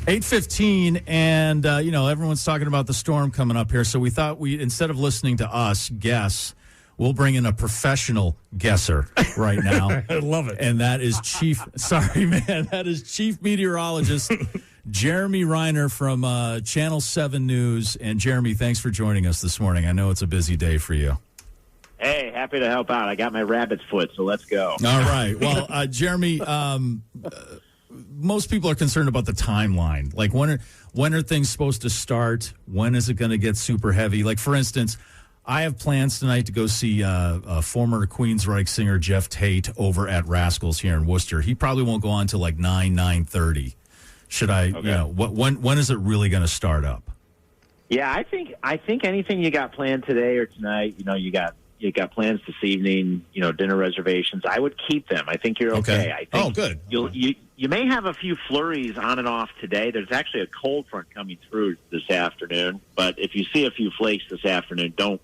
8:15, and everyone's talking about the storm coming up here. So we thought instead of listening to us guess, we'll bring in a professional guesser right now. I love it. And that is Chief Meteorologist Jeremy Reiner from Channel 7 News. And Jeremy, thanks for joining us this morning. I know it's a busy day for you. Hey, happy to help out. I got my rabbit's foot, so let's go. All right. Well, Jeremy, most people are concerned about the timeline. Like, when are things supposed to start? When is it going to get super heavy? Like, for instance, I have plans tonight to go see former Queensryche singer Jeff Tate over at Rascals here in Worcester. He probably won't go on till like 9:30. Should I? Okay. When is it really going to start up? Yeah, I think anything you got planned today or tonight, you got plans this evening, dinner reservations, I would keep them. I think you're okay. I think good. You may have a few flurries on and off today. There's actually a cold front coming through this afternoon, but if you see a few flakes this afternoon, don't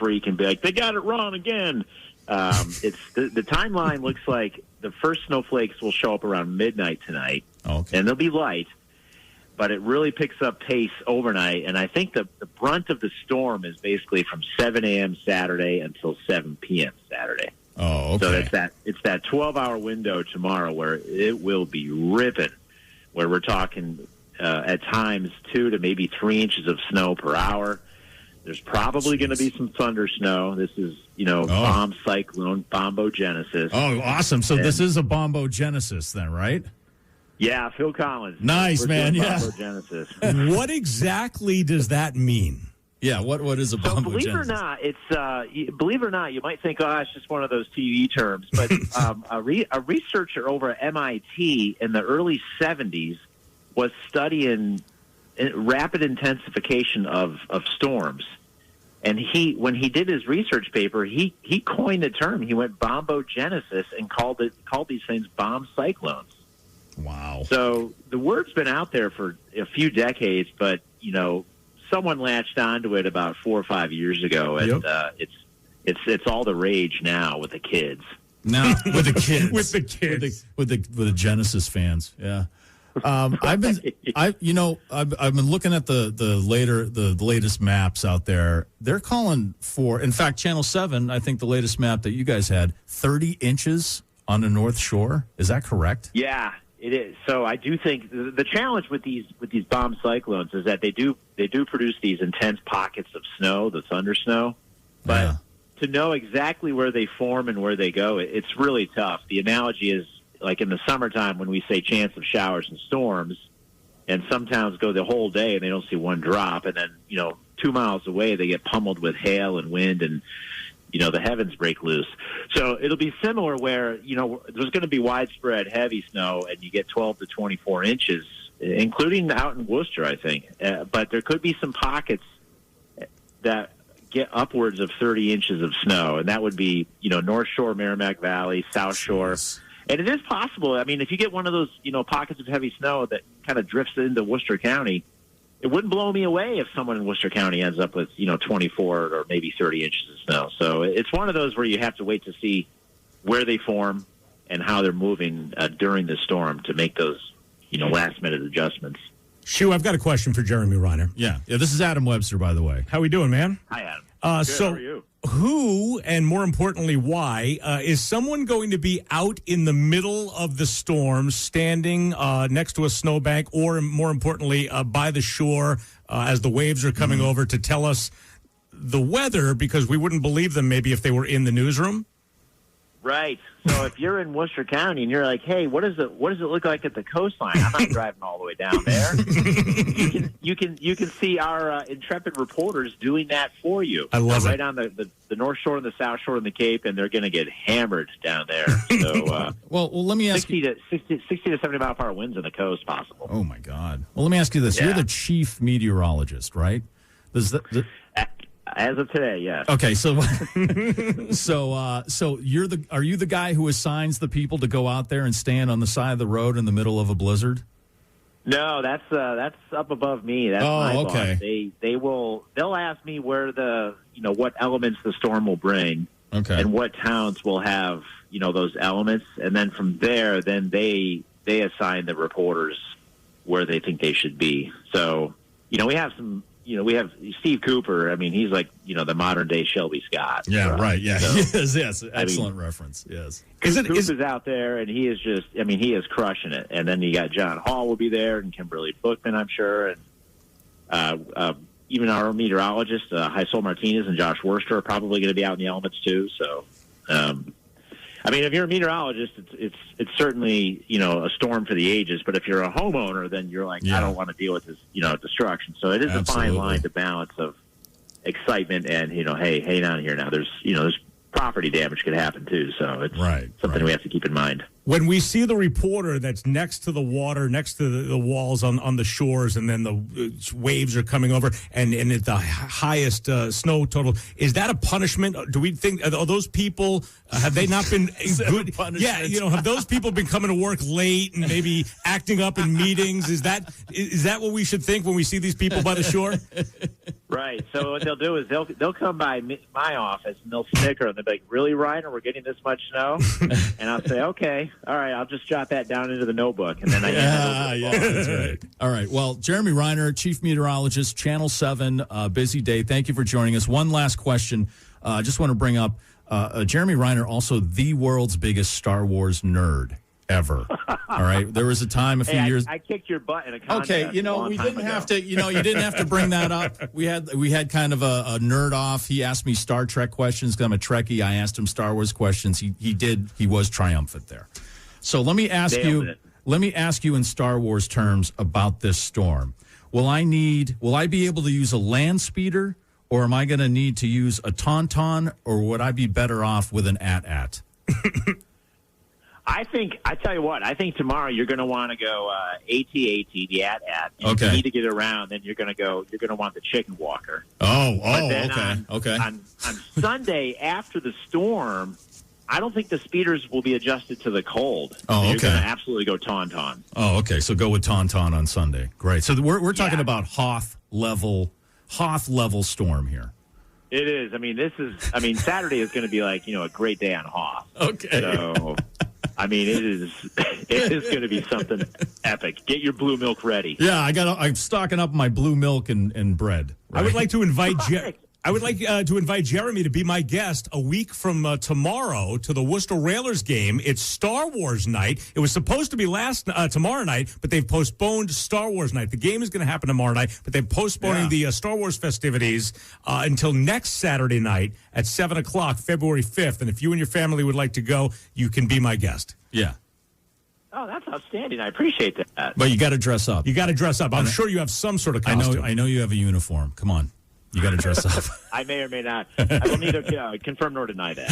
freak and be like, they got it wrong again. It's the timeline looks like the first snowflakes will show up around midnight tonight, and they'll be light, but it really picks up pace overnight. And I think the brunt of the storm is basically from 7 a.m. Saturday until 7 p.m. Saturday. Oh, okay. So it's that 12-hour window tomorrow where it will be ripping, where we're talking at times 2 to maybe 3 inches of snow per hour. There's probably going to be some thunder snow. This is, bomb cyclone, bombogenesis. Oh, awesome. So this is a bombogenesis then, right? Yeah, Phil Collins. Nice, man. Yeah. Bombogenesis. What exactly does that mean? Yeah, what is a bombogenesis? So believe it or not, you might think, it's just one of those TV terms. But a researcher over at MIT in the early 70s was studying rapid intensification of storms. And when he did his research paper, he coined the term. He went bombogenesis and called these things bomb cyclones. Wow. So the word's been out there for a few decades, but, someone latched onto it about 4 or 5 years ago, and it's all the rage now with the kids. Now with the kids, with the Genesis fans. Yeah, I've been looking at the latest maps out there. They're calling for, in fact, Channel 7. I think the latest map that you guys had, 30 inches on the North Shore. Is that correct? Yeah. It is. So I do think the challenge with these bomb cyclones is that they do produce these intense pockets of snow, the thunder snow. But to know exactly where they form and where they go, it's really tough. The analogy is like in the summertime when we say chance of showers and storms, and some towns go the whole day and they don't see one drop, and then 2 miles away they get pummeled with hail and wind and the heavens break loose. So it'll be similar where, there's going to be widespread heavy snow and you get 12 to 24 inches, including out in Worcester, I think. But there could be some pockets that get upwards of 30 inches of snow, and that would be, North Shore, Merrimack Valley, South Shore. And it is possible. I mean, if you get one of those, pockets of heavy snow that kind of drifts into Worcester County, it wouldn't blow me away if someone in Worcester County ends up with, 24 or maybe 30 inches of snow. So it's one of those where you have to wait to see where they form and how they're moving during the storm to make those, last-minute adjustments. Hsu, I've got a question for Jeremy Reiner. Yeah. This is Adam Webster, by the way. How we doing, man? Hi, Adam. Good, how are you? Who, and more importantly, why, is someone going to be out in the middle of the storm, standing next to a snowbank, or more importantly, by the shore as the waves are coming over to tell us the weather, because we wouldn't believe them maybe if they were in the newsroom? Right. So if you're in Worcester County and you're like, hey, what does it look like at the coastline? I'm not driving all the way down there. You can see our intrepid reporters doing that for you. I love it. Right on the North Shore and the South Shore and the Cape, and they're going to get hammered down there. So, well, let me ask 60 to 70 mile per hour winds on the coast possible. Oh my God. Well, let me ask you this: You're the chief meteorologist, right? As of today, yes. Okay, so are you the guy who assigns the people to go out there and stand on the side of the road in the middle of a blizzard? No, that's up above me. That's my okay. boss. They'll ask me where what elements the storm will bring, and what towns will have those elements, and then from there, they assign the reporters where they think they should be. So, we have some. We have Steve Cooper. I mean, he's like, the modern day Shelby Scott. Yeah, right. Yeah, so, yes. Excellent reference. Yes. Cooper's out there, and he is just, he is crushing it. And then you got John Hall will be there, and Kimberly Bookman, I'm sure. And even our meteorologist, Hsu Martinez and Josh Worster are probably going to be out in the elements too. So, if you're a meteorologist, it's certainly, a storm for the ages. But if you're a homeowner, then you're like, I don't want to deal with this, destruction. So it is a fine line to balance of excitement and, hey, hang on here now. There's property damage could happen too. So it's something we have to keep in mind. When we see the reporter that's next to the water, next to the walls on the shores, and then the waves are coming over, and at the highest snow total, is that a punishment? Do we think, are those people, have they not been good? Yeah, have those people been coming to work late and maybe acting up in meetings? Is that what we should think when we see these people by the shore? Right. So what they'll do is they'll come by my office and they'll snicker and they'll be like, "Really, Reiner? We're getting this much snow?" And I'll say, "Okay, all right. I'll just jot that down into the notebook." And then that's right. All right. Well, Jeremy Reiner, Chief Meteorologist, Channel 7, busy day. Thank you for joining us. One last question. I just want to bring up Jeremy Reiner, also the world's biggest Star Wars nerd ever. All right. There was a time a few years. I kicked your butt in a contest. Okay. We didn't have to. You didn't have to bring that up. We had kind of a nerd off. He asked me Star Trek questions because I'm a Trekkie. I asked him Star Wars questions. He was triumphant there. So let me ask you. Let me ask you in Star Wars terms about this storm. Will I be able to use a land speeder, or am I going to need to use a Tauntaun, or would I be better off with an AT-AT? I tell you what, I think tomorrow you're going to want to go AT-AT, the AT-AT. Okay. If you need to get around, then you're going to want the chicken walker. Okay. On Sunday, after the storm, I don't think the speeders will be adjusted to the cold. Oh, okay. You're going to absolutely go Tauntaun. Oh, okay. So go with Tauntaun on Sunday. Great. So we're talking about Hoth level storm here. It is. Saturday is going to be like, a great day on Hoth. Okay. So, it is going to be something epic. Get your blue milk ready. Yeah, I'm stocking up my blue milk and bread. Right? I would like to invite to invite Jeremy to be my guest a week from tomorrow to the Worcester Railers game. It's Star Wars night. It was supposed to be tomorrow night, but they've postponed Star Wars night. The game is going to happen tomorrow night, but they're postponing the Star Wars festivities until next Saturday night at 7 o'clock, February 5th. And if you and your family would like to go, you can be my guest. Yeah. Oh, that's outstanding. I appreciate that. But you got to dress up. You got to dress up. I'm sure you have some sort of costume. I know you have a uniform. Come on. You got to dress up. I may or may not. I will neither confirm nor deny that.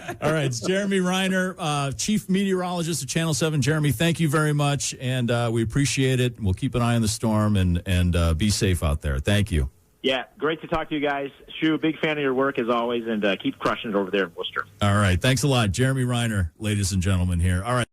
Okay. All right. It's Jeremy Reiner, Chief Meteorologist of Channel 7. Jeremy, thank you very much, and we appreciate it. We'll keep an eye on the storm and be safe out there. Thank you. Yeah, great to talk to you guys. Hsu, big fan of your work as always, and keep crushing it over there in Worcester. All right. Thanks a lot. Jeremy Reiner, ladies and gentlemen, here. All right.